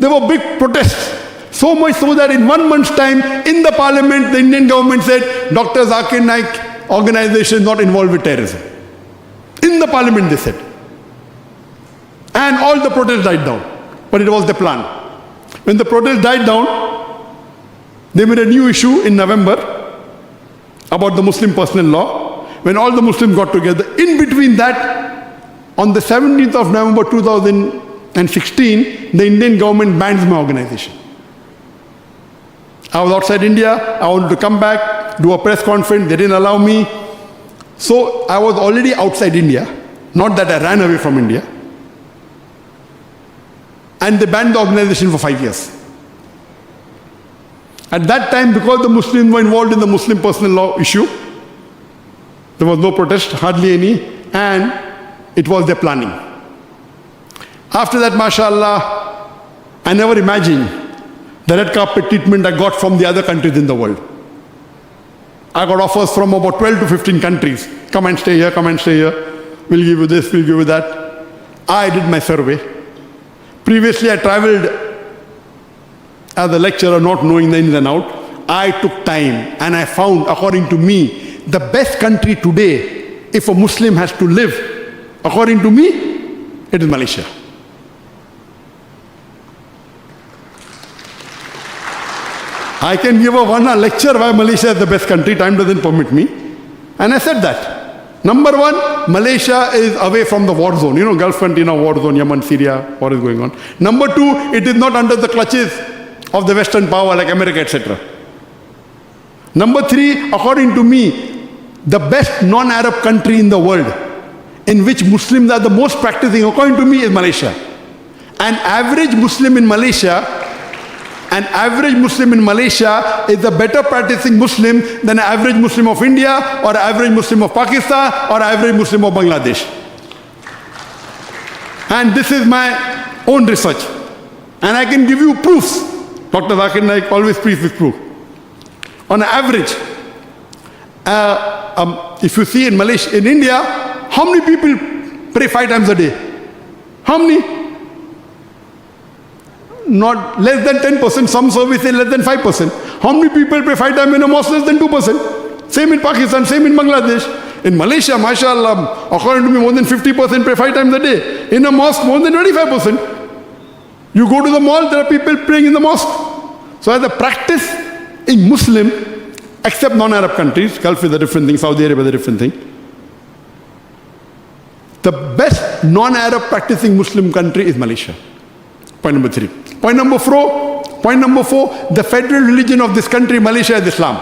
there were big protests. So much so that in 1 month's time, in the parliament, the Indian government said, Dr. Zakir Naik organization is not involved with terrorism. In the parliament, they said. And all the protests died down. But it was the plan. When the protests died down, they made a new issue in November about the Muslim personal law. When all the Muslims got together, in between that, on the 17th of November 2016, the Indian government bans my organization. I was outside India, I wanted to come back, do a press conference, they didn't allow me. So I was already outside India, not that I ran away from India. And they banned the organization for 5 years. At that time, because the Muslims were involved in the Muslim personal law issue, there was no protest, hardly any, and it was their planning. After that, mashallah, I never imagined the red carpet treatment I got from the other countries in the world. I got offers from about 12 to 15 countries. Come and stay here, come and stay here. We'll give you this, we'll give you that. I did my survey. Previously, I traveled as a lecturer, not knowing the ins and out. I took time and I found, according to me, the best country today, if a Muslim has to live, according to me, it is Malaysia. I can give a 1 hour lecture why Malaysia is the best country, time doesn't permit me. And I said that. Number one, Malaysia is away from the war zone. You know, Gulf country now, war zone, Yemen, Syria, war is going on. Number two, it is not under the clutches of the Western power like America, etc. Number three, according to me, the best non-Arab country in the world in which Muslims are the most practicing, according to me, is Malaysia. An average Muslim in Malaysia is a better practicing Muslim than an average Muslim of India or an average Muslim of Pakistan or an average Muslim of Bangladesh. And this is my own research. And I can give you proofs. Dr. Zakir Naik always preaches with proof. On average, if you see in Malaysia, in India, how many people pray 5 times a day? How many? Not less than 10%, some surveys say less than 5%. How many people pray 5 times in a mosque? Less than 2%. Same in Pakistan, same in Bangladesh. In Malaysia, mashallah, according to me, more than 50% pray 5 times a day. In a mosque, more than 25%. You go to the mall, there are people praying in the mosque. So as a practice in Muslim, except non-Arab countries, Gulf is a different thing, Saudi Arabia is a different thing. The best non-Arab practicing Muslim country is Malaysia. Point number 3. Point number 4, the federal religion of this country, Malaysia, is Islam.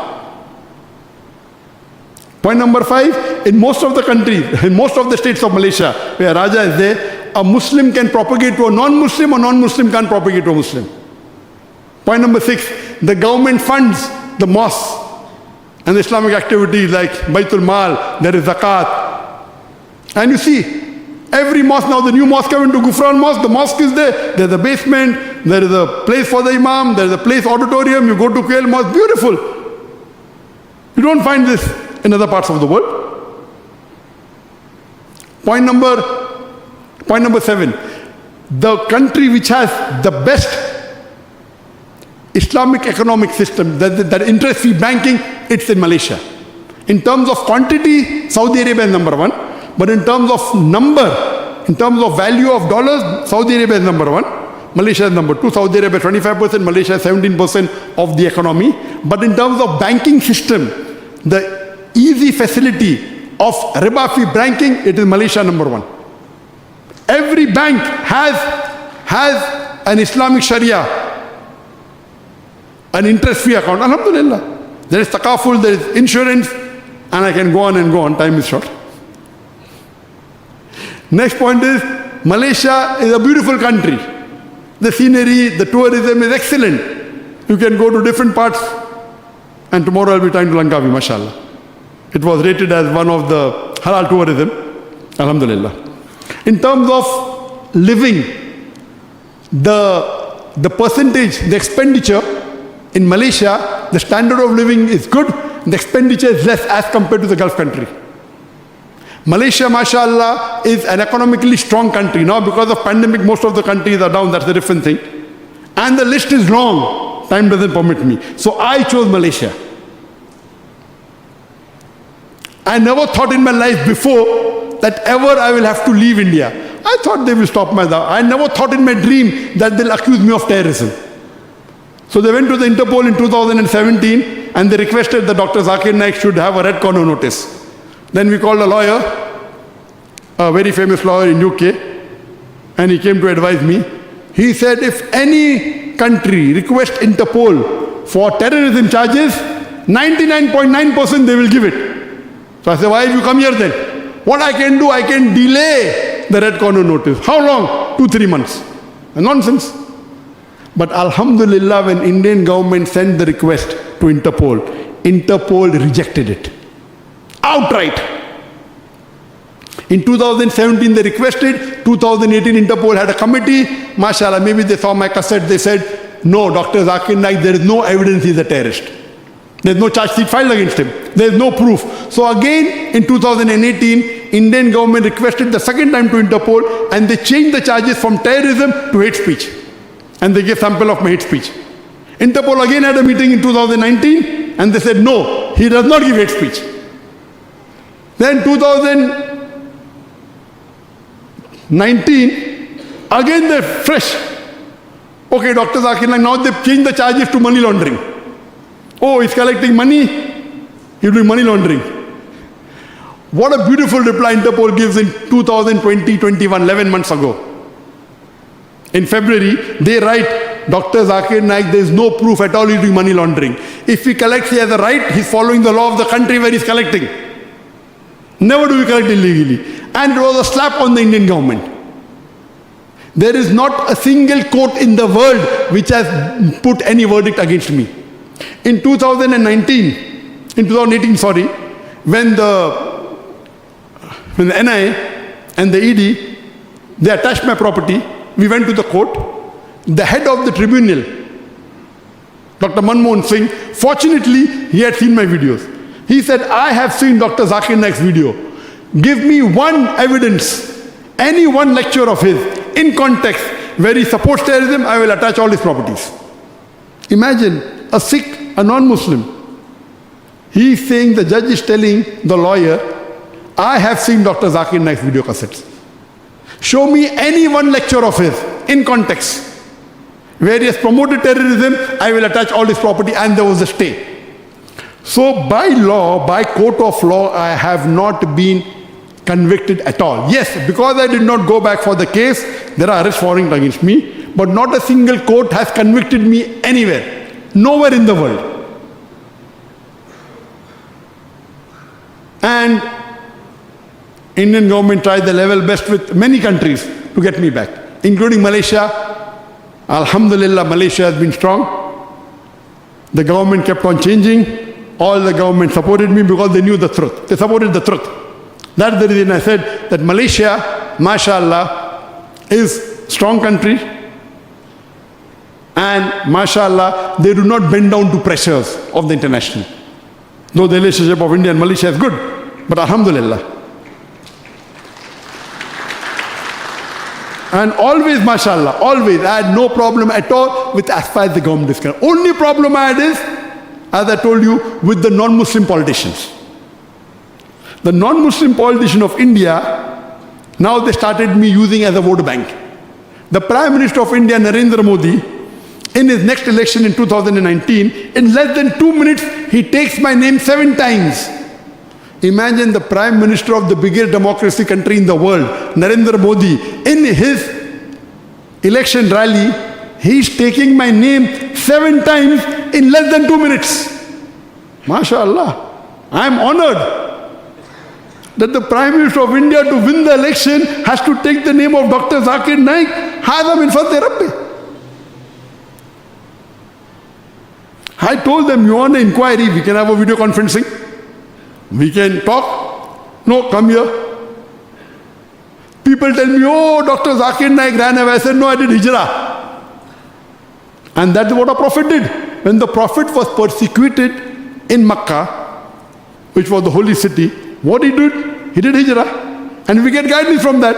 Point number 5, in most of the countries, in most of the states of Malaysia, where Raja is there, a Muslim can propagate to a non-Muslim, a non-Muslim can't propagate to a Muslim. Point number 6, the government funds the mosques and the Islamic activities like Baitul Mal, there is Zakat. And you see, every mosque now, the new mosque coming to Gufran Mosque, the mosque is there. There's a basement, there is a place for the Imam, there is a place auditorium, you go to KL Mosque, beautiful. You don't find this in other parts of the world. Point number 7, the country which has the best Islamic economic system, that interest-free banking, it's in Malaysia. In terms of quantity, Saudi Arabia is number 1. But in terms of number, in terms of value of dollars, Saudi Arabia is number 1. Malaysia is number 2. Saudi Arabia 25%, Malaysia 17% of the economy. But in terms of banking system, the easy facility of riba-free banking, it is Malaysia number 1. Every bank has an Islamic Sharia, an interest-free account. Alhamdulillah. There is takaful, there is insurance, and I can go on and go on. Time is short. Next point is, Malaysia is a beautiful country. The scenery, the tourism is excellent. You can go to different parts. And tomorrow I'll be trying to Langkawi, mashallah. It was rated as one of the halal tourism. Alhamdulillah. In terms of living, the percentage, the expenditure in Malaysia, the standard of living is good. The expenditure is less as compared to the Gulf country. Malaysia, mashallah, is an economically strong country. Now, because of pandemic, most of the countries are down. That's a different thing. And the list is long. Time doesn't permit me. So I chose Malaysia. I never thought in my life before that ever I will have to leave India. I thought they will stop my dawah. I never thought in my dream that they'll accuse me of terrorism. So they went to the Interpol in 2017 and they requested that Dr. Zakir Naik should have a red corner notice. Then we called a lawyer, a very famous lawyer in UK, and he came to advise me. He said if any country requests Interpol for terrorism charges, 99.9% they will give it. So I said, why have you come here then? What I can do, I can delay the red corner notice. How long? 2-3 months. Nonsense. But Alhamdulillah, when Indian government sent the request to Interpol, Interpol rejected it. Outright. In 2017 they requested, 2018 Interpol had a committee. MashaAllah, maybe they saw my cassette, they said, no, Dr. Zakir Naik, there is no evidence he's a terrorist. There's no charge sheet filed against him. There's no proof. So again, in 2018, Indian government requested the second time to Interpol and they changed the charges from terrorism to hate speech. And they gave sample of my hate speech. Interpol again had a meeting in 2019 and they said, no, he does not give hate speech. Then 2019, again they're fresh. Okay, Dr. Zakir Naik, now they've changed the charges to money laundering. Oh, he's collecting money, he's doing money laundering. What a beautiful reply Interpol gives in 2020-21, 11 months ago. In February, they write, Dr. Zakir Naik, there is no proof at all he's doing money laundering. If he collects, he has a right, he's following the law of the country where he's collecting. Never do we collect illegally. And it was a slap on the Indian government. There is not a single court in the world which has put any verdict against me. In 2018, when the NIA and the ED, they attached my property, we went to the court. The head of the tribunal, Dr. Manmohan Singh, fortunately, he had seen my videos. He said, I have seen Dr. Zakir Naik's video. Give me one evidence, any one lecture of his, in context, where he supports terrorism, I will attach all his properties. Imagine, a Sikh, a non-Muslim. He is saying, the judge is telling the lawyer, I have seen Dr. Zakir Naik's video cassettes. Show me any one lecture of his, in context, where he has promoted terrorism, I will attach all his property, and there was a stay. So by law, by court of law, I have not been convicted at all. Yes, because I did not go back for the case, there are arrest warrants against me, but not a single court has convicted me anywhere, nowhere in the world. And Indian government tried the level best with many countries to get me back, including Malaysia. Alhamdulillah, Malaysia has been strong. The government kept on changing. All the government supported me because they knew the truth. They supported the truth. That's the reason I said that Malaysia, mashallah, is strong country. And mashallah, they do not bend down to pressures of the international. Though the relationship of India and Malaysia is good, but alhamdulillah. And always, mashallah, always, I had no problem at all with as far as the government is concerned. Only problem I had is, as I told you, with the non-Muslim politicians. The non-Muslim politician of India, now they started me using as a vote bank. The Prime Minister of India, Narendra Modi, in his next election in 2019, in less than 2 minutes, he takes my name 7 times. Imagine the Prime Minister of the biggest democracy country in the world, Narendra Modi, in his election rally, he is taking my name 7 times in less than 2 minutes. MashaAllah, I am honored that the Prime Minister of India to win the election has to take the name of Dr. Zakir Naik. Hada min fadli Rabbi. I told them, you want an inquiry, we can have a video conferencing. We can talk. No, come here. People tell me, oh, Dr. Zakir Naik ran away. I said, no, I did hijrah. And that's what a prophet did. When the prophet was persecuted in Makkah, which was the holy city, what he did? He did hijrah. And we get guidance from that.